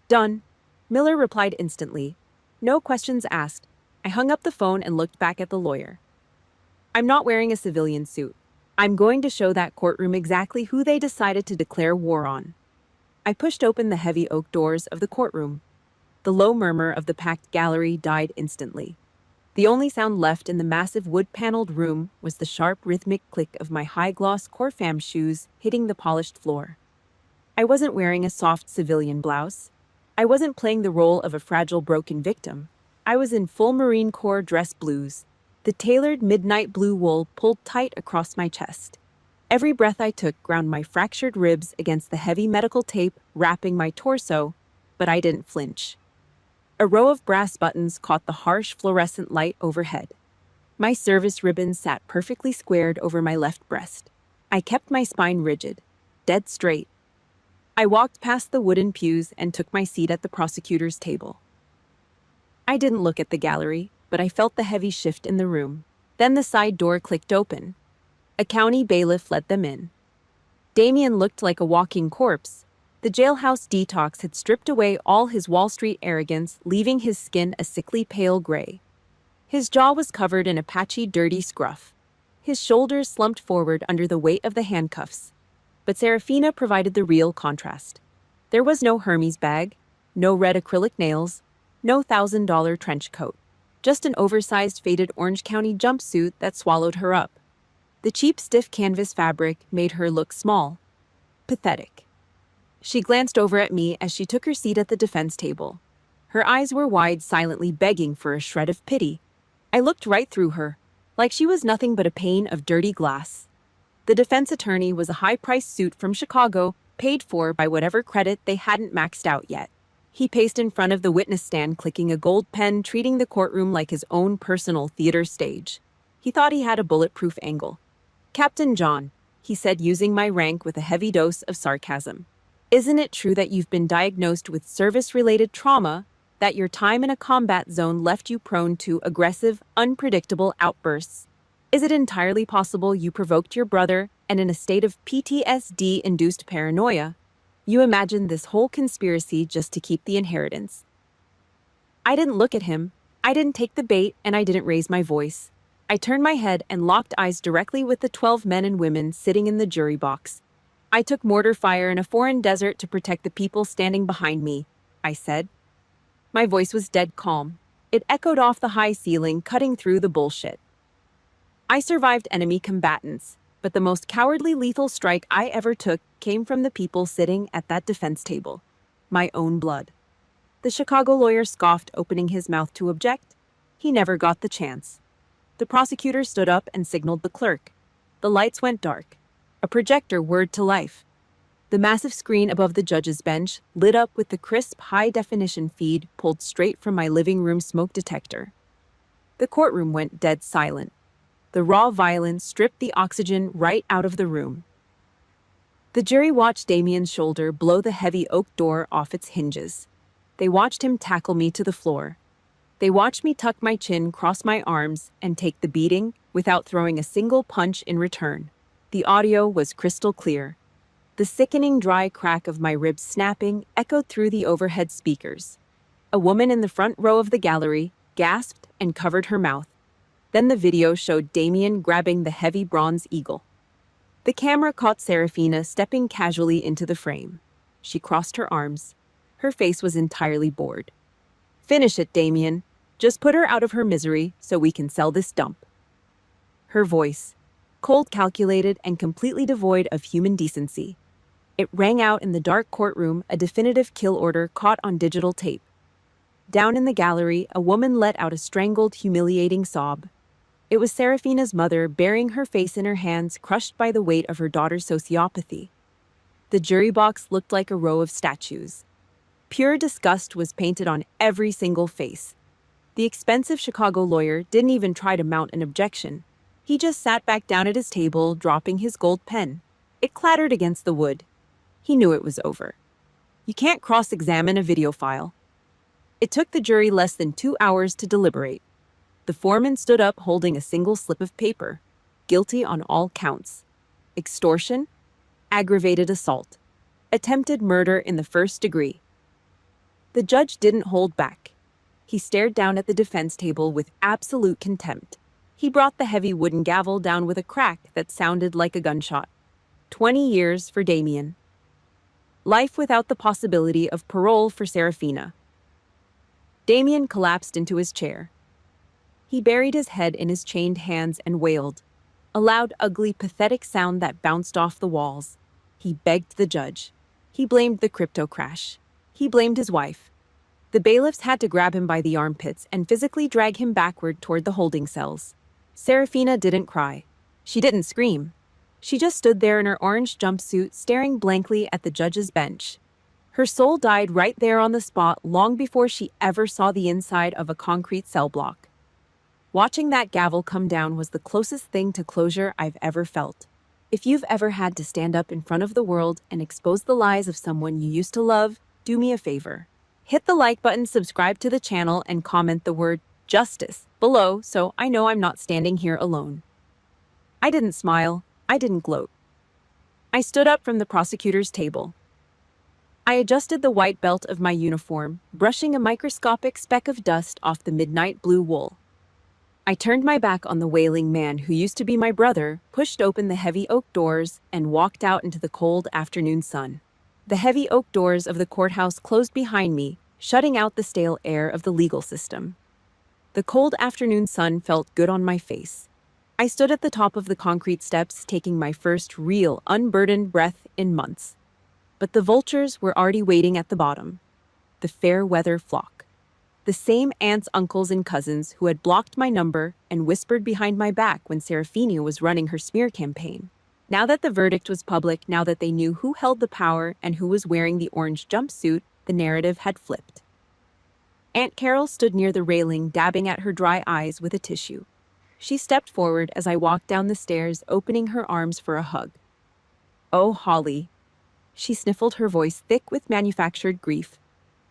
Done, Miller replied instantly. No questions asked. I hung up the phone and looked back at the lawyer. I'm not wearing a civilian suit. I'm going to show that courtroom exactly who they decided to declare war on. I pushed open the heavy oak doors of the courtroom. The low murmur of the packed gallery died instantly. The only sound left in the massive wood-paneled room was the sharp, rhythmic click of my high-gloss Corfam shoes hitting the polished floor. I wasn't wearing a soft civilian blouse. I wasn't playing the role of a fragile, broken victim. I was in full Marine Corps dress blues, the tailored midnight blue wool pulled tight across my chest. Every breath I took ground my fractured ribs against the heavy medical tape wrapping my torso, but I didn't flinch. A row of brass buttons caught the harsh fluorescent light overhead. My service ribbon sat perfectly squared over my left breast. I kept my spine rigid, dead straight. I walked past the wooden pews and took my seat at the prosecutor's table. I didn't look at the gallery, but I felt the heavy shift in the room. Then the side door clicked open. A county bailiff let them in. Damien looked like a walking corpse. The jailhouse detox had stripped away all his Wall Street arrogance, leaving his skin a sickly pale gray. His jaw was covered in a patchy, dirty scruff. His shoulders slumped forward under the weight of the handcuffs. But Serafina provided the real contrast. There was no Hermes bag, no red acrylic nails, no $1,000 trench coat. Just an oversized faded Orange County jumpsuit that swallowed her up. The cheap, stiff canvas fabric made her look small, pathetic. She glanced over at me as she took her seat at the defense table. Her eyes were wide, silently begging for a shred of pity. I looked right through her, like she was nothing but a pane of dirty glass. The defense attorney was a high-priced suit from Chicago, paid for by whatever credit they hadn't maxed out yet. He paced in front of the witness stand, clicking a gold pen, treating the courtroom like his own personal theater stage. He thought he had a bulletproof angle. Captain John, he said, using my rank with a heavy dose of sarcasm. Isn't it true that you've been diagnosed with service-related trauma, that your time in a combat zone left you prone to aggressive, unpredictable outbursts? Is it entirely possible you provoked your brother and in a state of PTSD-induced paranoia, you imagined this whole conspiracy just to keep the inheritance? I didn't look at him, I didn't take the bait, and I didn't raise my voice. I turned my head and locked eyes directly with the 12 men and women sitting in the jury box. I took mortar fire in a foreign desert to protect the people standing behind me, I said. My voice was dead calm. It echoed off the high ceiling, cutting through the bullshit. I survived enemy combatants, but the most cowardly lethal strike I ever took came from the people sitting at that defense table. My own blood. The Chicago lawyer scoffed, opening his mouth to object. He never got the chance. The prosecutor stood up and signaled the clerk. The lights went dark. A projector whirred to life. The massive screen above the judge's bench lit up with the crisp, high-definition feed pulled straight from my living room smoke detector. The courtroom went dead silent. The raw violence stripped the oxygen right out of the room. The jury watched Damien's shoulder blow the heavy oak door off its hinges. They watched him tackle me to the floor. They watched me tuck my chin, cross my arms, and take the beating without throwing a single punch in return. The audio was crystal clear. The sickening dry crack of my ribs snapping echoed through the overhead speakers. A woman in the front row of the gallery gasped and covered her mouth. Then the video showed Damien grabbing the heavy bronze eagle. The camera caught Serafina stepping casually into the frame. She crossed her arms. Her face was entirely bored. "Finish it, Damien. Just put her out of her misery so we can sell this dump." Her voice, cold, calculated, and completely devoid of human decency. It rang out in the dark courtroom, a definitive kill order caught on digital tape. Down in the gallery, a woman let out a strangled, humiliating sob. It was Serafina's mother, burying her face in her hands, crushed by the weight of her daughter's sociopathy. The jury box looked like a row of statues. Pure disgust was painted on every single face. The expensive Chicago lawyer didn't even try to mount an objection. He just sat back down at his table, dropping his gold pen. It clattered against the wood. He knew it was over. You can't cross-examine a video file. It took the jury less than 2 hours to deliberate. The foreman stood up holding a single slip of paper. Guilty on all counts. Extortion, aggravated assault, attempted murder in the first degree. The judge didn't hold back. He stared down at the defense table with absolute contempt. He brought the heavy wooden gavel down with a crack that sounded like a gunshot. 20 years for Damien. Life without the possibility of parole for Serafina. Damien collapsed into his chair. He buried his head in his chained hands and wailed, a loud, ugly, pathetic sound that bounced off the walls. He begged the judge. He blamed the crypto crash. He blamed his wife. The bailiffs had to grab him by the armpits and physically drag him backward toward the holding cells. Serafina didn't cry. She didn't scream. She just stood there in her orange jumpsuit, staring blankly at the judge's bench. Her soul died right there on the spot long before she ever saw the inside of a concrete cell block. Watching that gavel come down was the closest thing to closure I've ever felt. If you've ever had to stand up in front of the world and expose the lies of someone you used to love, do me a favor. Hit the like button, subscribe to the channel, and comment the word justice below so I know I'm not standing here alone. I didn't smile. I didn't gloat. I stood up from the prosecutor's table. I adjusted the white belt of my uniform, brushing a microscopic speck of dust off the midnight blue wool. I turned my back on the wailing man who used to be my brother, pushed open the heavy oak doors, and walked out into the cold afternoon sun. The heavy oak doors of the courthouse closed behind me, shutting out the stale air of the legal system. The cold afternoon sun felt good on my face. I stood at the top of the concrete steps, taking my first real, unburdened breath in months. But the vultures were already waiting at the bottom. The fair weather flock. The same aunts, uncles, and cousins who had blocked my number and whispered behind my back when Serafina was running her smear campaign. Now that the verdict was public, now that they knew who held the power and who was wearing the orange jumpsuit, the narrative had flipped. Aunt Carol stood near the railing, dabbing at her dry eyes with a tissue. She stepped forward as I walked down the stairs, opening her arms for a hug. "Oh, Holly." She sniffled, her voice thick with manufactured grief.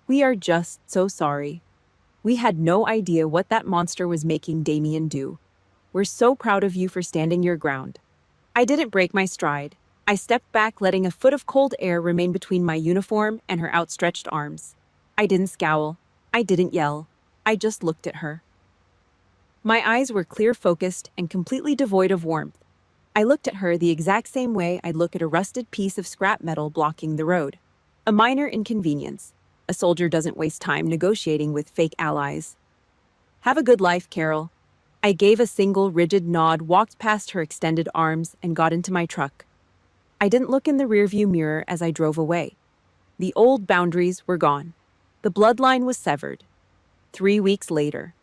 "We are just so sorry. We had no idea what that monster was making Damien do. We're so proud of you for standing your ground." I didn't break my stride. I stepped back, letting a foot of cold air remain between my uniform and her outstretched arms. I didn't scowl. I didn't yell. I just looked at her. My eyes were clear, focused, and completely devoid of warmth. I looked at her the exact same way I'd look at a rusted piece of scrap metal blocking the road. A minor inconvenience. A soldier doesn't waste time negotiating with fake allies. "Have a good life, Carol." I gave a single rigid nod, walked past her extended arms, and got into my truck. I didn't look in the rearview mirror as I drove away. The old boundaries were gone. The bloodline was severed. 3 weeks later.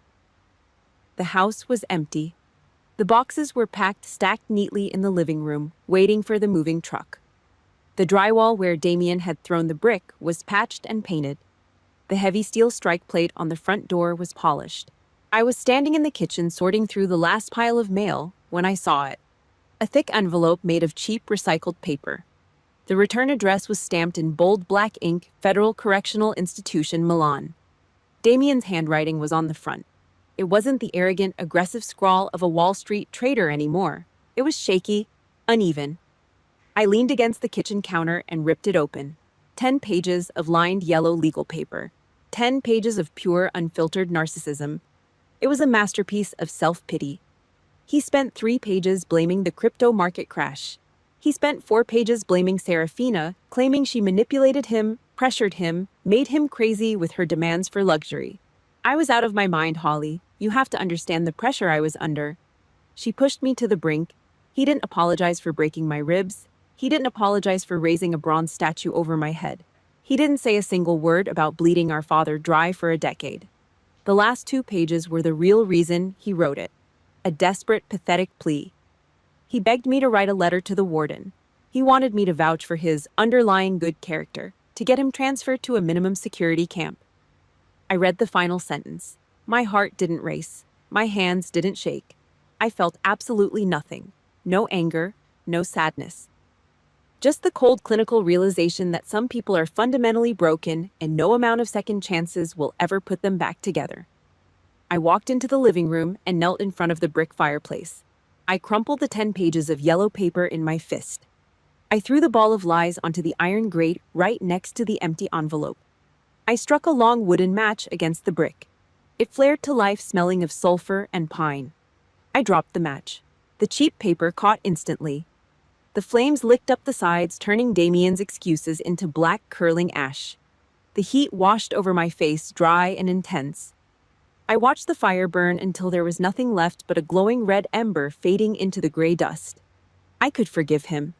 The house was empty. The boxes were packed, stacked neatly in the living room, waiting for the moving truck. The drywall where Damien had thrown the brick was patched and painted. The heavy steel strike plate on the front door was polished. I was standing in the kitchen sorting through the last pile of mail when I saw it. A thick envelope made of cheap recycled paper. The return address was stamped in bold black ink, Federal Correctional Institution, Milan. Damien's handwriting was on the front. It wasn't the arrogant, aggressive scrawl of a Wall Street trader anymore. It was shaky, uneven. I leaned against the kitchen counter and ripped it open. 10 pages of lined yellow legal paper. 10 pages of pure, unfiltered narcissism. It was a masterpiece of self-pity. He spent 3 pages blaming the crypto market crash. He spent 4 pages blaming Serafina, claiming she manipulated him, pressured him, made him crazy with her demands for luxury. I was out of my mind, Holly. You have to understand the pressure I was under. She pushed me to the brink. He didn't apologize for breaking my ribs. He didn't apologize for raising a bronze statue over my head. He didn't say a single word about bleeding our father dry for a decade. The last 2 pages were the real reason he wrote it. A desperate, pathetic plea. He begged me to write a letter to the warden. He wanted me to vouch for his underlying good character, to get him transferred to a minimum security camp. I read the final sentence. My heart didn't race. My hands didn't shake. I felt absolutely nothing. No anger, no sadness. Just the cold clinical realization that some people are fundamentally broken and no amount of second chances will ever put them back together. I walked into the living room and knelt in front of the brick fireplace. I crumpled the 10 pages of yellow paper in my fist. I threw the ball of lies onto the iron grate right next to the empty envelope. I struck a long wooden match against the brick. It flared to life, smelling of sulfur and pine. I dropped the match. The cheap paper caught instantly. The flames licked up the sides, turning Damien's excuses into black, curling ash. The heat washed over my face, dry and intense. I watched the fire burn until there was nothing left but a glowing red ember fading into the gray dust. I could forgive him.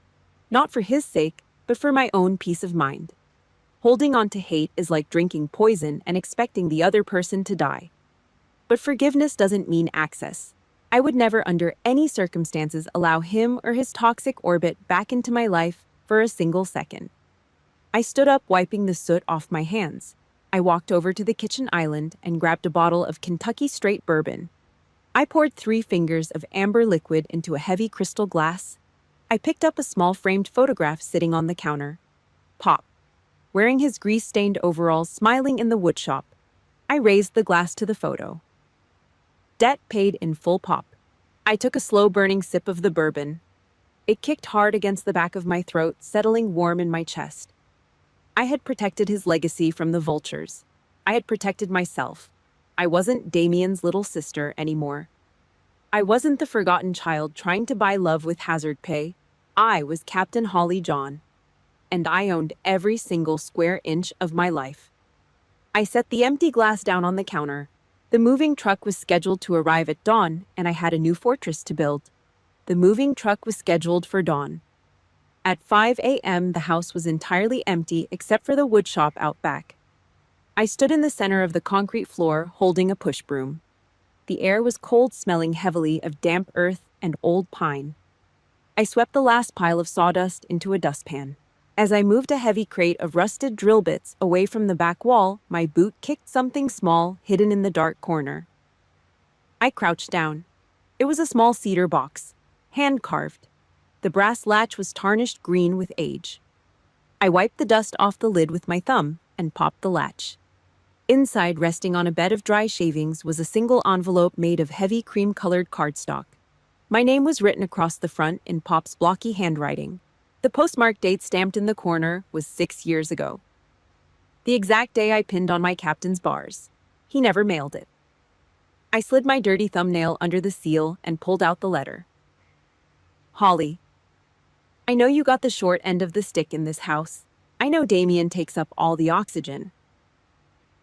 Not for his sake, but for my own peace of mind. Holding on to hate is like drinking poison and expecting the other person to die. But forgiveness doesn't mean access. I would never under any circumstances allow him or his toxic orbit back into my life for a single second. I stood up, wiping the soot off my hands. I walked over to the kitchen island and grabbed a bottle of Kentucky straight bourbon. I poured 3 fingers of amber liquid into a heavy crystal glass. I picked up a small framed photograph sitting on the counter. Pop. Wearing his grease-stained overalls, smiling in the woodshop. I raised the glass to the photo. Debt paid in full, Pop. I took a slow-burning sip of the bourbon. It kicked hard against the back of my throat, settling warm in my chest. I had protected his legacy from the vultures. I had protected myself. I wasn't Damien's little sister anymore. I wasn't the forgotten child trying to buy love with hazard pay. I was Captain Holly John. And I owned every single square inch of my life. I set the empty glass down on the counter. The moving truck was scheduled to arrive at dawn, and I had a new fortress to build. The moving truck was scheduled for dawn. At 5 a.m., the house was entirely empty except for the woodshop out back. I stood in the center of the concrete floor, holding a push broom. The air was cold, smelling heavily of damp earth and old pine. I swept the last pile of sawdust into a dustpan. As I moved a heavy crate of rusted drill bits away from the back wall, my boot kicked something small hidden in the dark corner. I crouched down. It was a small cedar box, hand-carved. The brass latch was tarnished green with age. I wiped the dust off the lid with my thumb and popped the latch. Inside, resting on a bed of dry shavings, was a single envelope made of heavy cream-colored cardstock. My name was written across the front in Pop's blocky handwriting. The postmark date stamped in the corner was 6 years ago. The exact day I pinned on my captain's bars. He never mailed it. I slid my dirty thumbnail under the seal and pulled out the letter. Holly. I know you got the short end of the stick in this house. I know Damien takes up all the oxygen.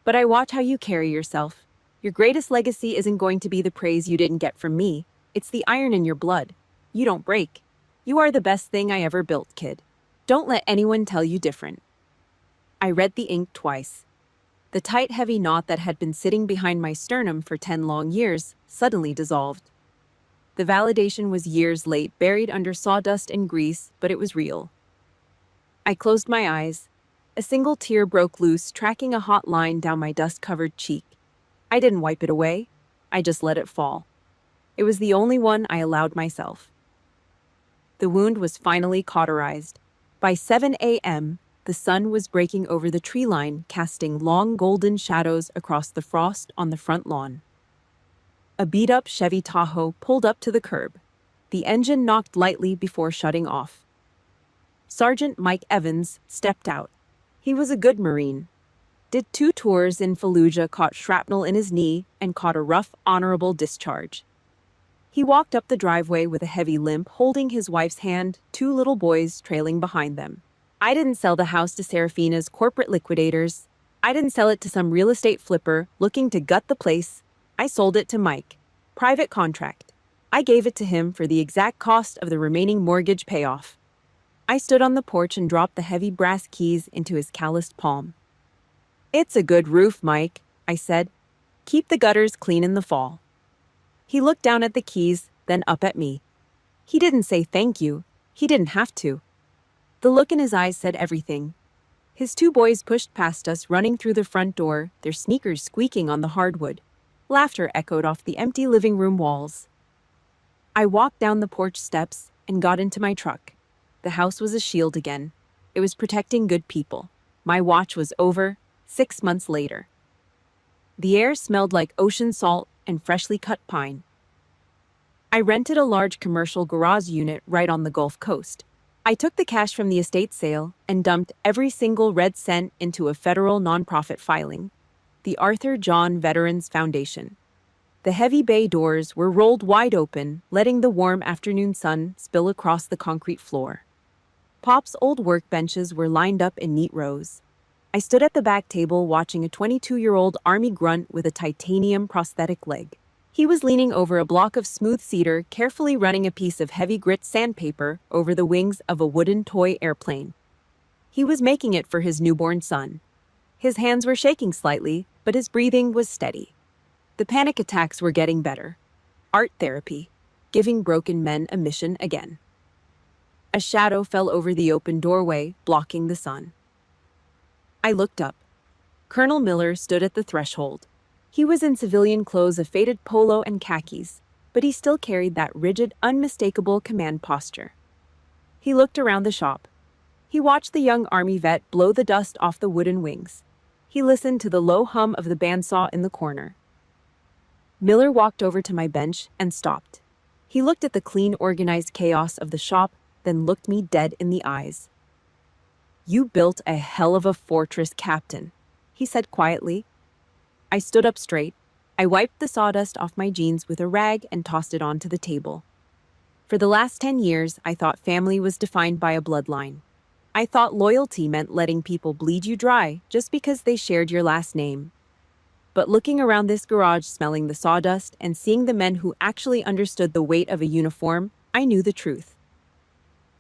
But I watch how you carry yourself. Your greatest legacy isn't going to be the praise you didn't get from me. It's the iron in your blood. You don't break. You are the best thing I ever built, kid. Don't let anyone tell you different. I read the ink twice. The tight, heavy knot that had been sitting behind my sternum for 10 long years suddenly dissolved. The validation was years late, buried under sawdust and grease, but it was real. I closed my eyes. A single tear broke loose, tracking a hot line down my dust-covered cheek. I didn't wipe it away. I just let it fall. It was the only one I allowed myself. The wound was finally cauterized. By 7 a.m., The sun was breaking over the tree line, casting long golden shadows across the frost on the front lawn. A beat-up Chevy Tahoe pulled up to the curb. The engine knocked lightly before shutting off. Sergeant Mike Evans stepped out. He was a good Marine. Did 2 tours in Fallujah, caught shrapnel in his knee, and caught a rough, honorable discharge. He walked up the driveway with a heavy limp, holding his wife's hand, 2 little boys trailing behind them. I didn't sell the house to Serafina's corporate liquidators. I didn't sell it to some real estate flipper looking to gut the place. I sold it to Mike. Private contract. I gave it to him for the exact cost of the remaining mortgage payoff. I stood on the porch and dropped the heavy brass keys into his calloused palm. "It's a good roof, Mike," I said. "Keep the gutters clean in the fall." He looked down at the keys, then up at me. He didn't say thank you. He didn't have to. The look in his eyes said everything. His 2 boys pushed past us, running through the front door, their sneakers squeaking on the hardwood. Laughter echoed off the empty living room walls. I walked down the porch steps and got into my truck. The house was a shield again. It was protecting good people. My watch was over, 6 months later. The air smelled like ocean salt and freshly cut pine. I rented a large commercial garage unit right on the Gulf Coast. I took the cash from the estate sale and dumped every single red cent into a federal nonprofit filing, the Arthur John Veterans Foundation. The heavy bay doors were rolled wide open, letting the warm afternoon sun spill across the concrete floor. Pop's old workbenches were lined up in neat rows. I stood at the back table watching a 22-year-old Army grunt with a titanium prosthetic leg. He was leaning over a block of smooth cedar, carefully running a piece of heavy grit sandpaper over the wings of a wooden toy airplane. He was making it for his newborn son. His hands were shaking slightly, but his breathing was steady. The panic attacks were getting better. Art therapy, giving broken men a mission again. A shadow fell over the open doorway, blocking the sun. I looked up. Colonel Miller stood at the threshold. He was in civilian clothes, a faded polo and khakis, but he still carried that rigid, unmistakable command posture. He looked around the shop. He watched the young Army vet blow the dust off the wooden wings. He listened to the low hum of the bandsaw in the corner. Miller walked over to my bench and stopped. He looked at the clean, organized chaos of the shop, then looked me dead in the eyes. "You built a hell of a fortress, Captain," he said quietly. I stood up straight. I wiped the sawdust off my jeans with a rag and tossed it onto the table. For the last 10 years, I thought family was defined by a bloodline. I thought loyalty meant letting people bleed you dry just because they shared your last name. But looking around this garage, smelling the sawdust, and seeing the men who actually understood the weight of a uniform, I knew the truth.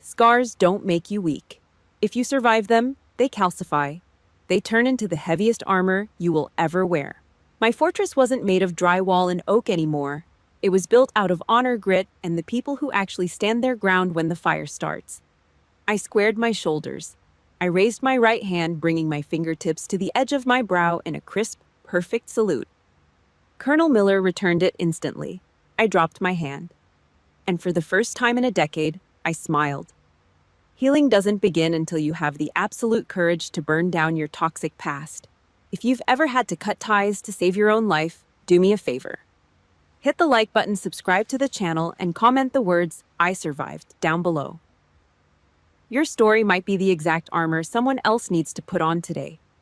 Scars don't make you weak. If you survive them, they calcify. They turn into the heaviest armor you will ever wear. My fortress wasn't made of drywall and oak anymore. It was built out of honor, grit, and the people who actually stand their ground when the fire starts. I squared my shoulders. I raised my right hand, bringing my fingertips to the edge of my brow in a crisp, perfect salute. Colonel Miller returned it instantly. I dropped my hand. And for the first time in a decade, I smiled. Healing doesn't begin until you have the absolute courage to burn down your toxic past. If you've ever had to cut ties to save your own life, do me a favor. Hit the like button, subscribe to the channel, and comment the words, "I survived," down below. Your story might be the exact armor someone else needs to put on today.